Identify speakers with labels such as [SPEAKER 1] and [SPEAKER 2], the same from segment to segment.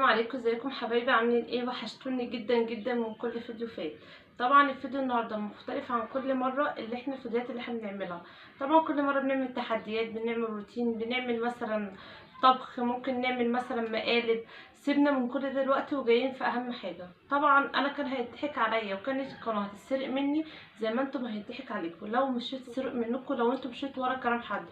[SPEAKER 1] عليكم، ازيكم حبايبي؟ عاملين ايه؟ وحشتوني جدا جدا من كل فيديو فات. طبعا الفيديو النهارده مختلف عن كل مره، الفيديوهات اللي احنا بنعملها. طبعا كل مره بنعمل تحديات، بنعمل روتين، بنعمل مثلا طبخ، ممكن نعمل مثلا مقالب. سيبنا من كل ده دلوقتي وجايين في اهم حاجه. طبعا انا كان هيضحك عليا وكانت القناه هتتسرق مني زي ما انتم هيضحك عليكم لو مش هتسرق منكم، لو انتم مشيتوا ورا كلام حد.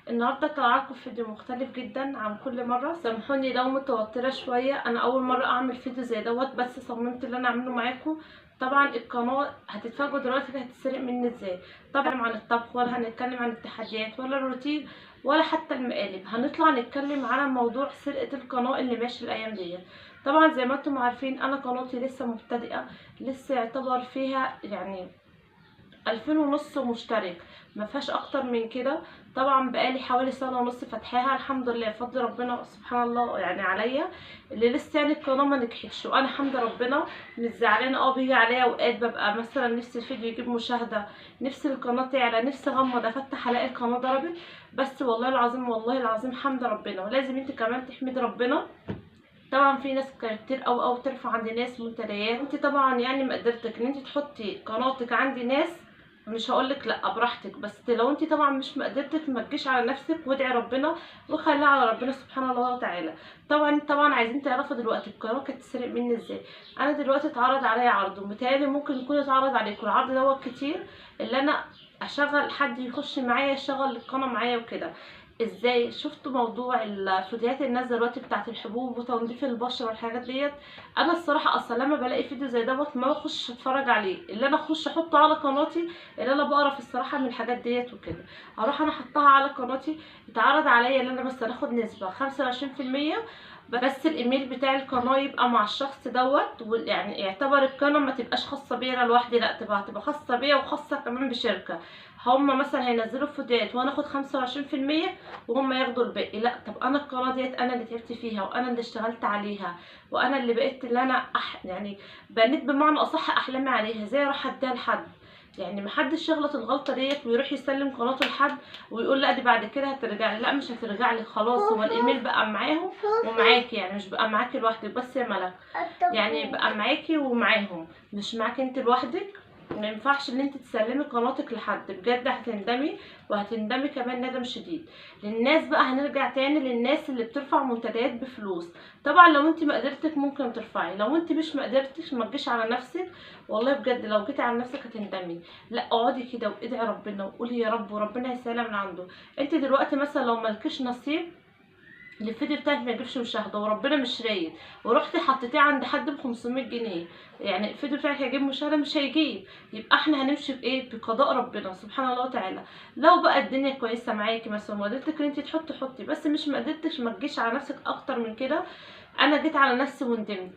[SPEAKER 1] النهارده طلع لكم فيديو مختلف جدا عن كل مره. سامحوني لو متوتره شويه، انا اول مره اعمل فيديو زي دوت، بس صممت اللي انا اعمله معاكم. طبعا القناه هتتفاجئوا دلوقتي هتتسرق مني ازاي. طبعا عن الطبخ، ولا هنتكلم عن التحديات، ولا الروتين، ولا حتى المقالب. هنطلع نتكلم على موضوع سرقه القناه اللي ماشي الايام دي. طبعا زي ما انتم عارفين انا قناتي لسه مبتدئه، لسه يعتبر فيها يعني 2500 مشترك، ما فيهاش اكتر من كده. طبعا بقالي حوالي سنه ونص فاتحاها، الحمد لله بفضل ربنا سبحان الله يعني عليا. اللي لسه يعني القناه ما نجحتش، وانا الحمد ربنا مش زعلانه. بيجي عليا اوقات ببقى مثلا نفسي الفيديو يجيب مشاهده، نفسي القناه تعلى، نفسي اغمض افتح الاقي القناه ضربت. بس والله العظيم والله العظيم حمد ربنا، ولازم انت كمان تحمد ربنا. طبعا في ناس كتير او ترفع عند ناس منتديات. انت طبعا يعني مقدرتك ان انت تحطي قناتك عند ناس، مش هقولك لا براحتك، بس لو انت طبعا مش مقدرتك ما تجيش على نفسك، وادعي ربنا وخليها على ربنا سبحانه الله وتعالى. طبعا عايزين تعرفوا دلوقتي القناه كانت تسرق مني ازاي. انا دلوقتي اتعرض عليا عرض، ومتهيألي ممكن يكون اتعرض عليكم العرض دوت كتير، اللي انا اشغل حد يخش معايا يشغل القناه معايا وكده. ازاي؟ شفتوا موضوع الفيديوهات اللي نازله دلوقتي بتاعت الحبوب وتنظيف البشره والحاجات ديت؟ انا الصراحه اصلا لما بلاقي فيديو زي دوت ما بخش اتفرج عليه، اللي انا اخش احطه على قناتي، اللي انا بقرف الصراحه من الحاجات ديت وكده. اروح انا احطها على قناتي، اتعرض عليا ان انا بس اخد نسبه 25%، بس الايميل بتاع القناه يبقى مع الشخص دوت، يعني يعتبر القناه ما تبقاش خاصه بيا انا لوحدي، لا تبقى خاصه بيا وخاصه كمان بشركه. هما مثلا هينزلوا فيديوهات وانا اخد 25%، وهم ياخدوا الباقي. لا، طب انا القناه ديت انا اللي تعبت فيها، وانا اللي اشتغلت عليها، وانا اللي بقيت اللي انا يعني بنيت بمعنى اصح احلامي عليها. ازاي اروح اديها لحد؟ يعني محدش يغلط الغلطه ديت ويروح يسلم قناته لحد ويقول لا دي بعد كده هترجع لي. لا، مش هترجع لي خلاص، هو الايميل بقى معاهم ومعاكي، يعني مش بقى معاكي لوحدك بس يا ملك، يعني بقى معاكي ومعاهم، مش معاكي انت لوحدك. ما ينفعش ان انت تسلمي قناتك لحد، بجد هتندمي، وهتندمي كمان ندم شديد. للناس بقى هنرجع تاني للناس اللي بترفع منتديات بفلوس. طبعا لو انت مقدرتك ممكن ترفعي، لو انت مش مقدرتك ما تجيش على نفسك. والله بجد لو جيتي على نفسك هتندمي. لا، اقعدي كده وادعي ربنا وقولي يا رب، وربنا هيسهلها من عنده. انت دلوقتي مثلا لو مالكيش نصيب الفيديو بتاعك ما يجيبش مشاهده، وربنا مش رايد، ورحتي حطيتيه عند حد ب 500 جنيه، يعني الفيديو بتاعك هيجيب مشاهده؟ مش هيجيب. يبقى احنا هنمشي بايه؟ بقضاء ربنا سبحان الله وتعالى. لو بقى الدنيا كويسه معاكي مثلا وقدرتك ان انت حطي، بس مش ما قدرتش ما تجيش على نفسك اكتر من كده. انا جيت على نفسي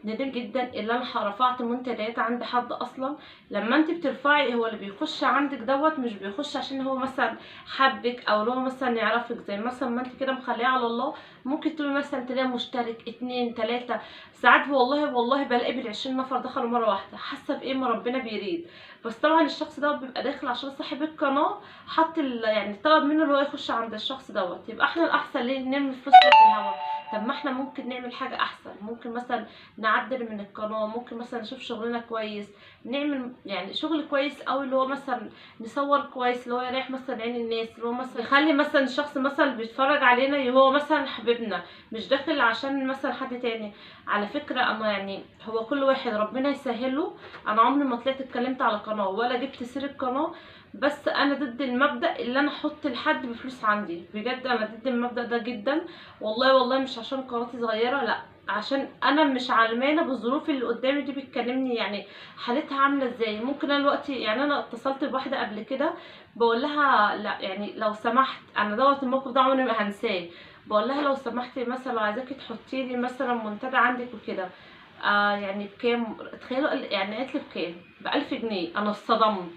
[SPEAKER 1] ندمت جدا اللي انا رفعت منتديات عند حد اصلا. لما انت بترفعي، هو اللي بيخش عندك دوت مش بيخش عشان هو مثلا حبك، او هو مثلا يعرفك، زي مثلا ما انت كده مخليه على الله. ممكن تقولي مثلا تلاقي مشترك 2 3، ساعات والله بلاقي بال20 نفر دخلوا مره واحده، حاسه بايه ما ربنا بيريد. بس طبعا الشخص دوت بيبقى داخل عشان صاحب القناه حط يعني طلب منه اللي هو يخش عند الشخص دوت. يبقى احنا الاحسن ليه نرمي فلوسنا في الهوا؟ طب ما احنا ممكن نعمل حاجه احسن، ممكن مثلا نعدل من القناه، ممكن مثلا نشوف شغلنا كويس، نعمل يعني شغل كويس قوي، اللي هو مثلا نصور كويس، اللي هو يريح مثلا عين الناس، اللي هو مثلا يخلي مثلا الشخص مثلا اللي بيتفرج علينا هو مثلا حبيبنا، مش داخل عشان مثلا حد تاني. على فكره انا يعني هو كل واحد ربنا يسهله. انا عمري ما طلعت اتكلمت على قناه ولا جبت سيره قناه، بس انا ضد المبدا اللي انا احط لحد بفلوس عندي. بجد انا ضد المبدا ده جدا. والله مش عشان قناتي صغيره، لا، عشان انا مش علمانه بالظروف اللي قدامي دي بتكلمني، يعني حالتها عامله ازاي. ممكن انا دلوقتي يعني انا اتصلت بواحده قبل كده بقول لها لا يعني لو سمحت، انا دوت الموقف ده عمري ما هنساه. بقول لها لو سمحتي مثلا لو عايزاكي تحطي لي مثلا منتدى عندك وكده، يعني بكام؟ تخيلوا يعني قالت لي بكام؟ ب1000 جنيه. انا اتصدمت.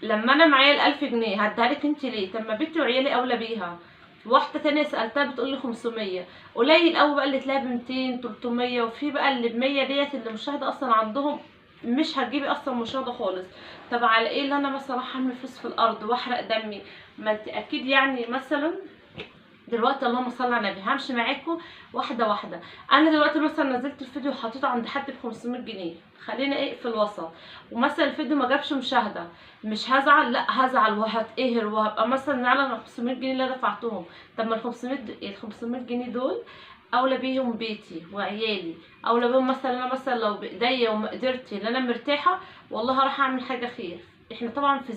[SPEAKER 1] لما انا معايا ال1000 جنيه هديها لك انت ليه؟ طب ما بنتي وعيالي اولى بيها. واحده تانية سالتها بتقول لي 500. قليل قوي بقى اللي تلاقي ب 200 300، وفي بقى اللي ب 100 ديت اللي مشاهده اصلا عندهم مش هتجيبي اصلا مشاهده خالص. طب على ايه اللي انا مثلا راح اعمل فلوس في الارض واحرق دمي؟ ما انت اكيد يعني مثلا دلوقتي اللهم صل على النبي همشي معاكم واحده واحده. انا دلوقتي مثلا نزلت الفيديو وحطيته عند حد ب 500 جنيه، خلينا ايه في الوسط، ومثلا الفيديو ما جابش مشاهده، مش هزعل؟ لا هزعل وهتقهر وهبقى مثلا زعلانه على 500 جنيه اللي دفعتهم. طب ما ال 500 جنيه دول اولى بيهم بيتي وعيالي، اولى بيهم مثلا انا مثلا لو بايديا ومقدرتي ان انا مرتاحه والله هروح اعمل حاجه خير. احنا طبعا في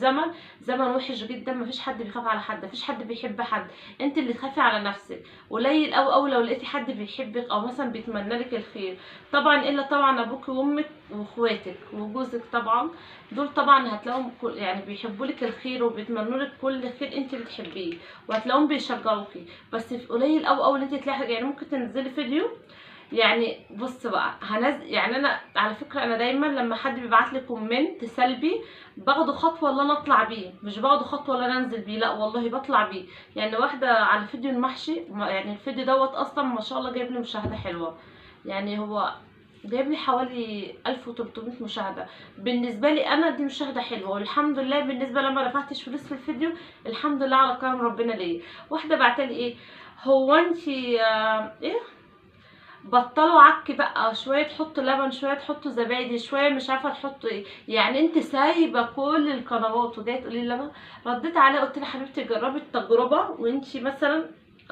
[SPEAKER 1] زمن وحش جدا، مفيش حد بيخاف على حد، مفيش حد بيحب حد، انت اللي تخافي على نفسك. قليل او لو لقيتي حد بيحبك او مثلا بيتمنى لك الخير، طبعا الا طبعا ابوك وامك واخواتك وجوزك، طبعا دول طبعا هتلاقيهم يعني بيحبوا لك الخير وبيتمنوا لك كل خير انت بتحبيه، وهتلاقيهم بيشجعوكي. بس في قليل او اللي انت تلاقي يعني ممكن تنزلي فيديو، يعني بص بقى يعني انا على فكره انا دايما لما حد بيبعت لي كومنت سلبي باخده خطوه اللي انا اطلع بيه، مش باخده خطوه اللي انا انزل بيه، لا والله بطلع بيه. يعني واحده على فيديو المحشي، يعني الفيديو دوت اصلا ما شاء الله جايب لي مشاهده حلوه، يعني هو جايب لي حوالي 1300 مشاهده. بالنسبه لي انا دي مشاهده حلوه، والحمد لله. بالنسبه لما ما دفعتش فلوس في الفيديو، الحمد لله على كرم ربنا ليا. واحده بعتلي ايه، هو انتي ايه بطلوا عك بقى، شويه تحطوا لبن، شويه تحطوا زبادي، شويه مش عارفه تحطوا ايه، يعني انت سايبه كل القنوات وجايه تقولي لي لبن؟ رديت عليها قلت لها حبيبتي جربي التجربه وانت مثلا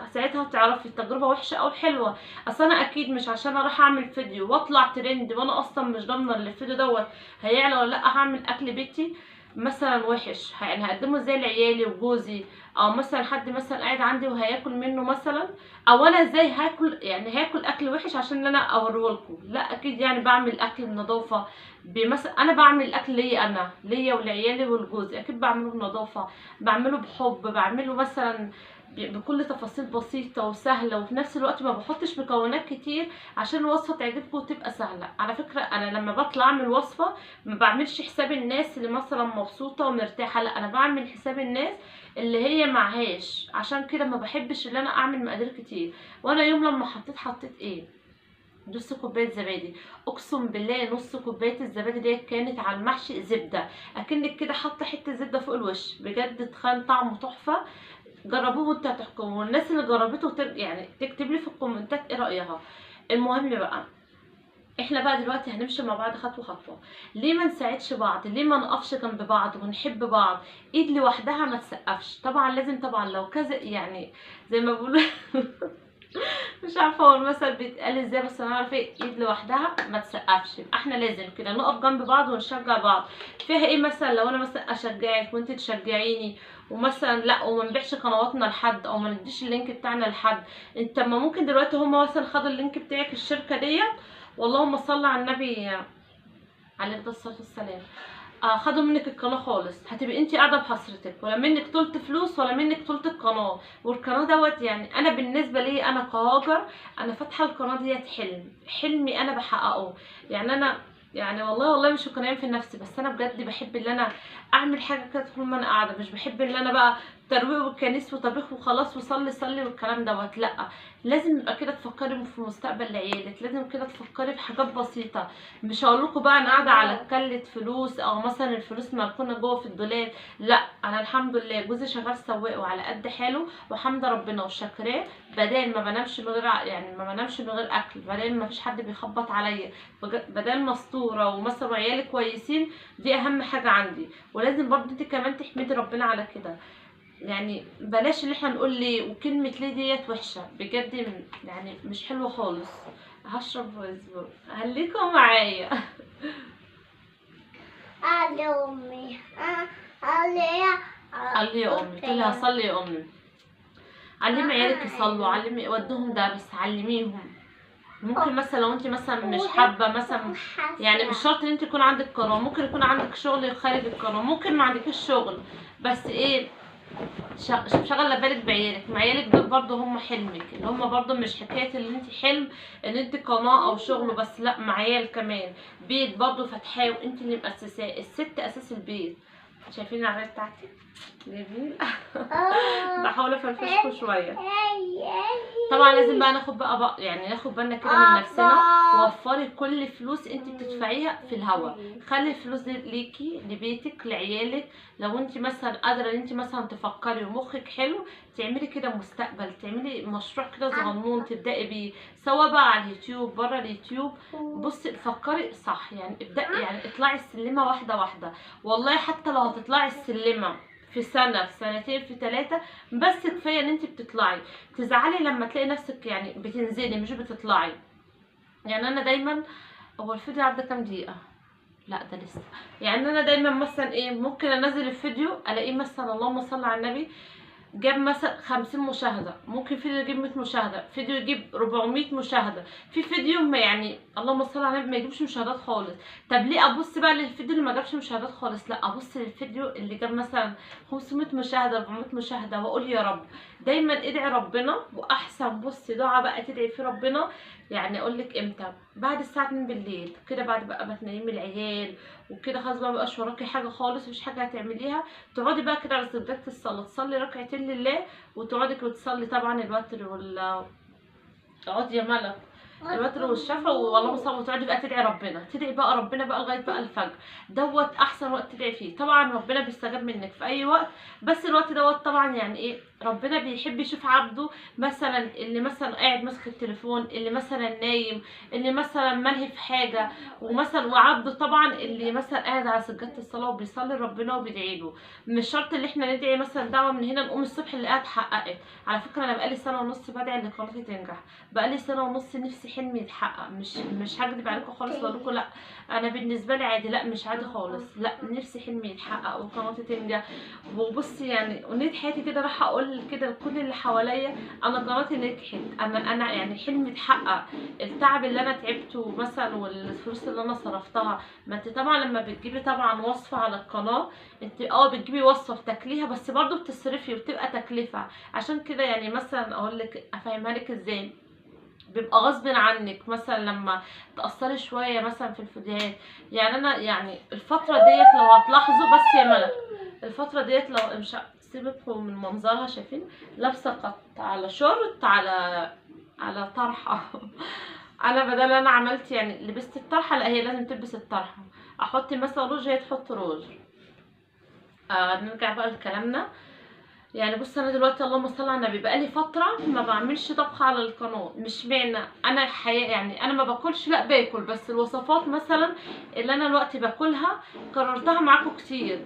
[SPEAKER 1] ساعتها تعرفي التجربه وحشه او حلوه. اصل انا اكيد مش عشان اروح اعمل فيديو واطلع ترند وانا اصلا مش ضامنه ان الفيديو دوت هيعلى ولا لا، هعمل اكل بيتي مثلا وحش يعني هقدمه ازاي لعيالي وجوزي، او مثلا حد مثلا قاعد عندي وهياكل منه مثلا، او انا ازاي هاكل يعني هاكل اكل وحش عشان انا اوريه لكم؟ لا اكيد يعني بعمل اكل بنظافه، بمثلا انا بعمل الاكل ليا انا ليا ولعيالي ولجوزي، اكيد بعمله بنظافه، بعمله بحب، بعمله مثلا بكل تفاصيل بسيطه وسهله، وفي نفس الوقت ما بحطش مكونات كتير عشان الوصفه تعجبكم وتبقى سهله. على فكره انا لما بطلع اعمل وصفه ما بعملش حساب الناس اللي مثلا مبسوطه ومرتاحه، لا انا بعمل حساب الناس اللي هي معهاش، عشان كده ما بحبش ان انا اعمل مقادير كتير. وانا يوم لما حطيت ايه، نص كوبايه زبادي، اقسم بالله نص كوبايه الزبادي دي كانت على المحشي زبده، اكنك كده حاطه حته زبده فوق الوش، بجد تخان طعمه تحفه. جربوه وانتوا هتحكموا، والناس اللي جربته يعني تكتب لي في الكومنتات ايه رايها. المهم بقى احنا بقى دلوقتي هنمشي مع بعض خطوه خطوه. ليه ما نساعدش بعض؟ ليه ما نقفش جنب بعض ونحب بعض؟ ايد لوحدها ما تسقفش، طبعا لازم طبعا لو كذا يعني زي ما بيقولوا مش عارفه هو المثل بيتقال ازاي، بس انا عارفه ايد لوحدها ما تسقفش. يبقى احنا لازم كده نقف جنب بعض ونشجع بعض. فيها ايه مثلا لو انا مثلا اشجعك وانت تشجعيني، ومثلا لا وما نبيعش قنواتنا لحد او ما نديش اللينك بتاعنا لحد؟ انت ما ممكن دلوقتي هما مثلا خدوا اللينك بتاعك الشركه ديت، واللهم صل على النبي عليه الصلاه والسلام، خدوا منك القناه خالص، هتبقي انت قاعده بحسرتك، ولا منك طولت فلوس ولا منك طولت القناه. والقناه دوت يعني انا بالنسبه لي انا كهاجر، انا فاتحه القناه ديت حلمي انا بحققه. يعني انا يعني والله مش كنايم في نفسي، بس انا بجد بحب ان انا اعمل حاجه كده طول ما انا قاعده، مش بحب ان انا بقى ترويق والكنيس وطبيخ وخلاص وصلي صلي والكلام دوت، لا لازم يبقى كده تفكري في مستقبل لعيالك، لازم كده تفكري في حاجات بسيطه. مش هقول لكم بقى انا قاعده على كلة فلوس او مثلا الفلوس مركونه جوه في الدولاب، لا انا الحمد لله جوزي شغال سواق وعلى قد حاله وحمد ربنا وشاكراه، بدل ما بنامش من غير يعني ما بنامش من غير اكل، بدل ما فيش حد بيخبط عليا، بدل مستوره ومثلا عيالي كويسين، دي اهم حاجه عندي. ولازم برضه انت كمان تحمدي ربنا على كده، يعني بلاش اللي احنا نقول ليه وكلمه ليه ديت وحشه بجد، يعني مش حلوه خالص. هشرب واصبر، خليكم معايا.
[SPEAKER 2] قال أمي قال يا
[SPEAKER 1] قال يا امي، قلت لها صلي يا امي، علمي عيالك يصلوا، علمي ودوهم درس، علميهم. ممكن مثلا لو انت مثلا مش حابه مثلا، يعني مش شرط ان انت يكون عندك قناه، ممكن يكون عندك شغل خارج القناه، ممكن ما عندكش شغل، بس ايه شغله بالك بعيالك، مع عيالك دول برضه هم حلمك، اللي هم برضه مش حكايه ان انت حلم ان انت قناه او شغل بس، لا مع عيال كمان، بيت برضه فاتحاه وانت اللي مؤسساه، الست اساس البيت. شايفين العبايه بتاعتي جميل.
[SPEAKER 2] آه.
[SPEAKER 1] بحاول افرفشكوا شويه.
[SPEAKER 2] أي.
[SPEAKER 1] طبعا لازم بقى ناخد بقى يعني ناخد بالنا كده من نفسنا. وفري كل فلوس انت بتدفعيها في الهوا، خلي الفلوس دي ليكي لبيتك لعيالك. لو انت مثلا قادره ان انت مثلا تفكري ومخك حلو تعملي كده مستقبل، تعملي مشروع كده صغنون تبداي بيه، سواء بقى على اليوتيوب بره اليوتيوب. بصي فكري صح، يعني ابدأي، يعني اطلعي السلمه واحده واحده. والله حتى لو هتطلعي السلمه في سنة في سنتين في 3، بس كفاية ان انت بتطلعي. تزعلي لما تلاقي نفسك يعني بتنزلي مش بتطلعي. يعني انا دايما، هو الفيديو عدى كام دقيقة؟ لا ده لسه. يعني انا دايما مثلا ايه، ممكن انزل الفيديو الاقيه مثلا اللهم صل على النبي جاب مثلا 50 مشاهدة، ممكن فيديو يجيب 100 مشاهدة، فيديو يجيب 400 مشاهدة، في فيديو ما يعني اللهم صل على النبي ما يجيبش مشاهدات خالص. طب ليه ابص بقى للفيديو اللي ما جابش مشاهدات خالص؟ لا، ابص للفيديو اللي جاب مثلا 500 مشاهدة 400 مشاهدة واقول يا رب. دايما ادعي ربنا، واحسن بصي دعاء بقى تدعي في ربنا. يعني اقول لك امتى؟ بعد الساعة 2 بالليل كده، بعد بقى ما تنيمي العيال وكده خلاص بقى مبقاش وراكي حاجة خالص، مفيش حاجة هتعمليها. تقعدي بقى كده على سجادة الصلاة تصلي ركعتين لله، وتقعدي كده تصلي طبعا الوتر اقعدي يا ملك الوتر والشفع والله صعب، وتقعدي بقى تدعي ربنا، تدعي بقى ربنا بقى لغايه بقى الفجر. دوت احسن وقت تدعي فيه. طبعا ربنا بيستجاب منك في اي وقت، بس الوقت دوت طبعا يعني ايه، ربنا بيحب يشوف عبده. مثلا اللي مثلا قاعد ماسك التليفون، اللي مثلا نايم، اللي مثلا ملهي في حاجه، ومثلا وعبده طبعا اللي مثلا قاعد على سجاده الصلاه وبيصلي ربنا وبيدعي له. مش شرط اللي احنا ندعي مثلا دعوه من هنا نقوم الصبح اللي قاعد حققت. على فكره انا بقالي سنه ونص بدعي ان قناتي تنجح، بقالي سنه ونص نفسي حلمي يتحقق. مش هكدب عليكم خالص واقول لكم لا انا بالنسبه لي عادي، لا مش عادي خالص، لا نفسي حلمي يتحقق وقناتي تنجح. وبصي يعني ونيت حياتي كده راح اقول كده لكل اللي حواليا انا قناتي نجحت، انا يعني حلمي اتحقق. التعب اللي انا تعبته مثلا والفلوس اللي انا صرفتها، ما انت طبعا لما بتجيبي طبعا وصفه على القناه انت بتجيبي وصفه بتاكليها، بس برضو بتصرفي وبتبقى تكلفه. عشان كده يعني مثلا اقول لك افهمها لك ازاي، بيبقى غصب عنك مثلا لما تأثري شوية مثلا في الفيديوهات. يعني انا يعني الفترة ديت لو هتلاحظوا بس يا ملك، الفترة ديت لو مش سيبكم من منظرها، شايفين لابسة قط على شورت على طرحة. انا بدل انا عملت يعني لبست الطرحة، لا هي لازم تلبس الطرحة. احط مثلا روج هي تحط روج. نرجع بقى لكلامنا. يعني بص انا دلوقتي اللهم صل على النبي بقالي فتره ما بعملش طبخ على القناه. مش معنى انا حياه يعني انا ما باكلش، لا باكل، بس الوصفات مثلا اللي انا دلوقتي باكلها كررتها معاكم كتير،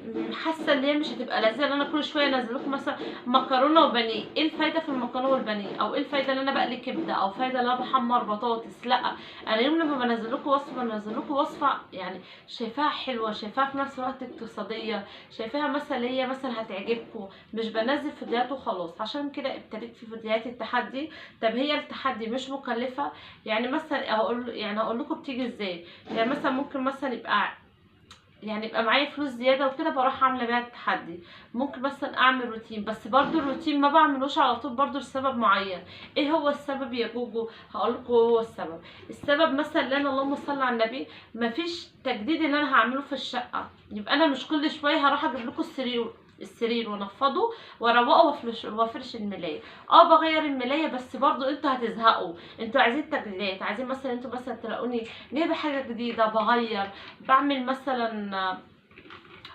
[SPEAKER 1] حاسه ان هي مش هتبقى لذيذه ان انا كل شويه انزل لكم مثلا مكرونه وبانيه. ايه الفايده في المكرونه والبانيه؟ او ايه الفايده ان انا بقلي كبده؟ او فايده ان انا بحمر بطاطس؟ لا، انا يوم لما بنزل لكم وصفه بنزل لكم وصفه يعني شايفاها حلوه، شايفاها في نفس الوقت اقتصاديه، شايفاها مثلا هي مثلا هتعجبكم، مش بنزل فيديوهات وخلاص. عشان كده ابتديت في فيديوهات التحدي. طب هي التحدي مش مكلفه. يعني مثلا هقول لكم بتيجي ازاي. يعني مثلا ممكن مثلا يبقى معايا فلوس زياده وكده بروح عامله بيها التحدي. ممكن مثلا اعمل روتين، بس برضو الروتين ما بعملوش على طول برضو لسبب معين. ايه هو السبب يا جوجو؟ هقول لكم هو السبب مثلا ان انا اللهم صل على النبي مفيش تجديد اللي انا هعمله في الشقه. يبقى انا مش كل شويه هروح اجيب لكم السرير وانفضه واروقه وافرش الملايه. بغير الملايه، بس برضو انتوا هتزهقوا. انتوا عايزين تجديدات، عايزين مثلا انتوا مثلا تلاقوني جايبه حاجه جديده بغير، بعمل مثلا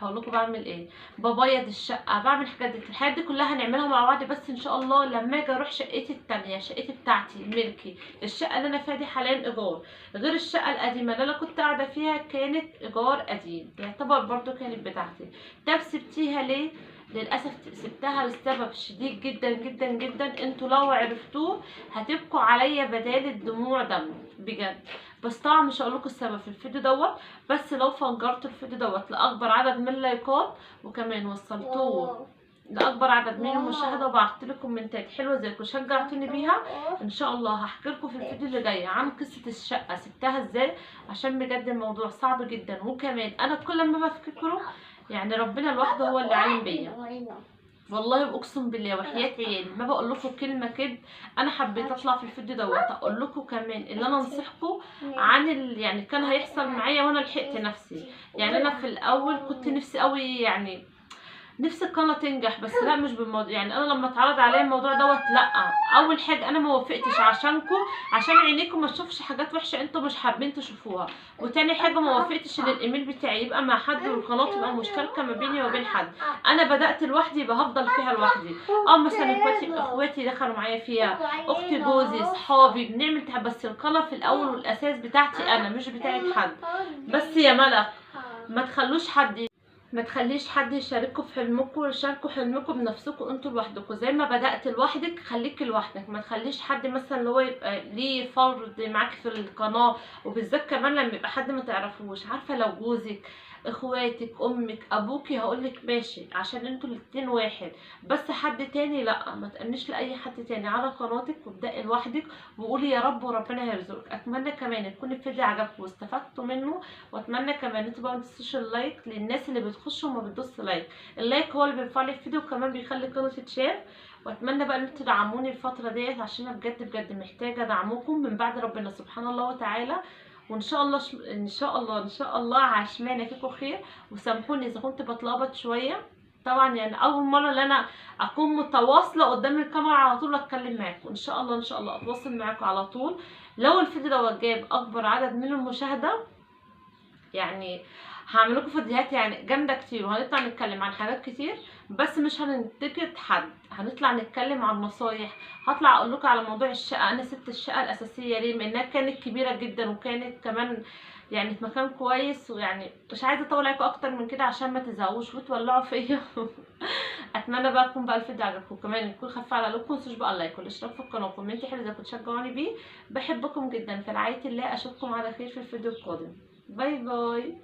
[SPEAKER 1] هقول لكم بعمل ايه، ببيض الشقه، بعمل الحاجات دي كلها هنعملها مع بعض. بس ان شاء الله لما اجي اروح شقتي التانية، شقتي بتاعتي ملكي، الشقه اللي انا فيها دي حاليا ايجار، غير الشقه القديمه اللي انا كنت قاعده فيها كانت ايجار قديم، يعتبر برضو كانت بتاعتي. طب سبتيها ليه؟ للاسف سبتها لسبب شديد جدا جدا جدا، انتوا لو عرفتوه هتبكوا عليا بدال الدموع دم بجد. بس طبعا مش هقولكوا السبب في الفيديو دوت، بس لو فجرتوا الفيديو دوت لاكبر عدد من اللايكات، وكمان وصلتوه لاكبر عدد من المشاهده، وبعت لكم كومنتات حلوه زيكم شجعتوني بيها، ان شاء الله هحكي لكم في الفيديو اللي جاي عن قصه الشقه سبتها ازاي، عشان بجد الموضوع صعب جدا. وكمان انا كل ما بفتكره يعني ربنا لوحده هو اللي عالم بيا، والله اقسم بالله وحياة عيالي ما بقول لكم كلمه كده. انا حبيت اطلع في الفيديو دوت اقول لكم كمان اللي انا انصحكم عن يعني كان هيحصل معايا وانا لحقت نفسي. يعني انا في الاول كنت نفسي قوي يعني نفسي القناه تنجح، بس لا مش بالموضوع. يعني انا لما اتعرض عليا الموضوع دوت، لا، اول حاجه انا ما وافقتش عشانكم، عشان عينيكم ما تشوفش حاجات وحشه انتوا مش حابين تشوفوها. وتاني حاجه ما وافقتش ان الايميل بتاعي يبقى مع حد والقناه تبقى مشتركه ما بيني وبين حد. انا بدات لوحدي يبقى هفضل فيها لوحدي. مثلا اخواتي دخلوا معايا فيها، اختي، جوزي، صحابي، بنعمل بس القناه في الاول والاساس بتاعتي انا مش بتاعت حد. بس يا ملك ما تخليش حد يشارككم في حلمكم، شاركوا حلمكم بنفسكم انتوا لوحدكم. زي ما بدأت لوحدك خليكي لوحدك، ما تخليش حد مثلا اللي هو يبقى ليه فرد معاكي في القناة. وبالذات كمان لما يبقى حد ما تعرفوش. عارفة لو جوزك، اخواتك، امك، ابوكي، هقولك ماشي عشان انتوا الاتنين واحد. بس حد تاني لا، ما تأنيش لاي حد تاني على قناتك، وابدأي لوحدك وقولي يا رب وربنا هيرزقك. اتمنى كمان يكون الفيديو عجبكم واستفدتوا منه، واتمنى كمان انتوا بقى متنسوش اللايك للناس اللي بتخش وما بتدوس لايك. اللايك هو اللي بيرفع لي الفيديو وكمان بيخلي القناه تتشاف. واتمنى بقى ان انتوا تدعموني الفتره ديت، عشان انا بجد بجد محتاجه دعمكم من بعد ربنا سبحان الله وتعالى. وان شاء الله ان شاء الله عشمانه فيكم خير. وسامحوني اذا كنت بتلخبط شويه، طبعا يعني اول مره ان انا اكون متواصله قدام الكاميرا على طول اتكلم معاكم. ان شاء الله اتواصل معاكم على طول. لو الفيديو ده جاب اكبر عدد من المشاهده، يعني هعمل لكم فيديوهات يعني جامده كتير، وهنطلع نتكلم عن حاجات كتير. بس مش هننتقد حد، هنطلع نتكلم عن نصايح. هطلع اقول لكم على موضوع الشقه، انا سبت الشقه الاساسيه ليه، لانها كانت كبيره جدا وكانت كمان يعني في مكان كويس. ويعني مش عايزه اطول عليكم اكتر من كده عشان ما تزهقوش وتولعوا فيا. اتمنى بقى يكون الفيديو عجبكم، كمان يكون خفيف على قلوبكم. متنسوش بقى اللايك والاشتراك في القناه وكومنت حلو اذا كنتوا تشجعوني بيه. بحبكم جدا في رعايه الله. اشوفكم على خير في الفيديو القادم. باي باي.